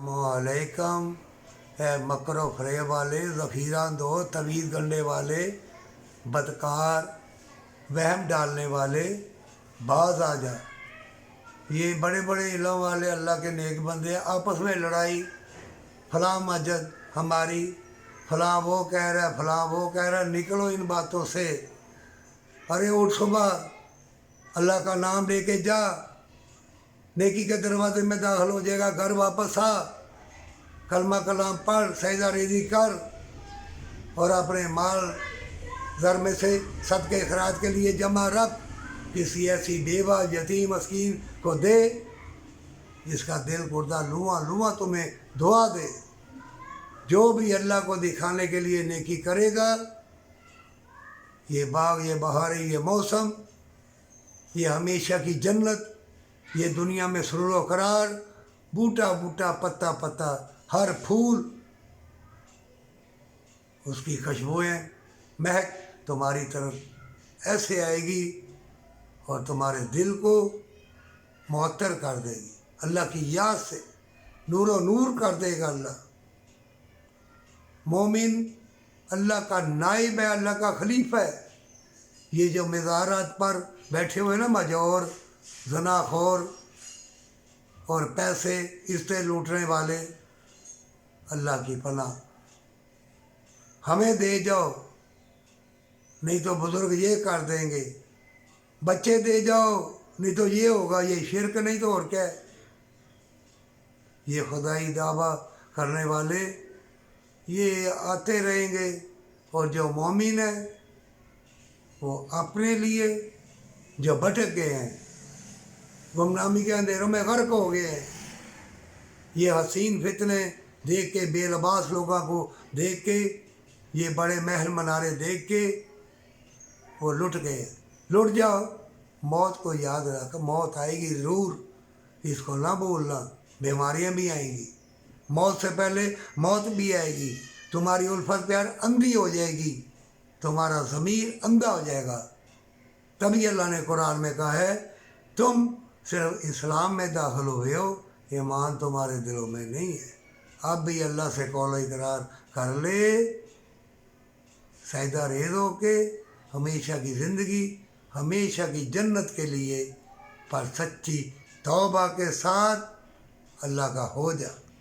अलैकम है मकर फरेब वाले, ज़ख़ीरा दो तवीज़ गंडे वाले, बदकार, वहम डालने वाले, बाज आ जा। ये बड़े बड़े इल्म वाले अल्लाह के नेक बंदे हैं। आपस में लड़ाई, फलां मस्जिद हमारी, फलां वो कह रहा है, फलां वो कह रहा है, निकलो इन बातों से। अरे उठ सुबह, अल्लाह का नाम लेके जा, नेकी के दरवाजे में दाखिल हो जाएगा। घर वापस आ, कलमा कलाम पढ़, सजदा रेज़ी कर और अपने माल घर में से सदके खराज के लिए जमा रख। किसी ऐसी बेवा यतीम मस्कीन को दे जिसका दिल गुर्दा लुआ लुआ तुम्हें दुआ दे। जो भी अल्लाह को दिखाने के लिए नेकी करेगा, ये बाग, ये बहारें, ये मौसम, ये हमेशा की जन्नत, ये दुनिया में सुरूर व करार, बूटा बूटा पत्ता पत्ता, हर फूल उसकी खुशबुएँ महक तुम्हारी तरफ ऐसे आएगी और तुम्हारे दिल को मुअत्तर कर देगी। अल्लाह की याद से नूरो नूर कर देगा अल्लाह। मोमिन अल्लाह का नाइब है, अल्लाह का खलीफा है। ये जो मज़ारात पर बैठे हुए ना मजौर, ज़नाखोर और पैसे इससे लूटने वाले, अल्लाह की पनाह, हमें दे जाओ नहीं तो बुज़ुर्ग ये कर देंगे, बच्चे दे जाओ नहीं तो ये होगा। ये शिरक नहीं तो और क्या है। ये खुदाई दावा करने वाले ये आते रहेंगे और जो मोमिन है वो अपने लिए जो भटक गए हैं, गुमनामी के अंधेरों में गर्क हो गए हैं, ये हसीन फितने देख के, बेलबास लोगों को देख के, ये बड़े महल मनारे देख के वो लुट गए। लुट जाओ, मौत को याद रख, मौत आएगी ज़रूर, इसको ना भूलना। बीमारियां भी आएंगी, मौत से पहले मौत भी आएगी। तुम्हारी उल्फत प्यार अंधी हो जाएगी, तुम्हारा ज़मीर अंधा हो जाएगा। तभी अल्लाह ने कुरान में कहा है, तुम सिर्फ इस्लाम में दाखिल हुए हो, ईमान तुम्हारे दिलों में नहीं है। अब भी अल्लाह से कौल इकरार कर ले, सजदा रेज़ हो के हमेशा की ज़िंदगी, हमेशा की जन्नत के लिए पर सच्ची तौबा के साथ अल्लाह का हो जा।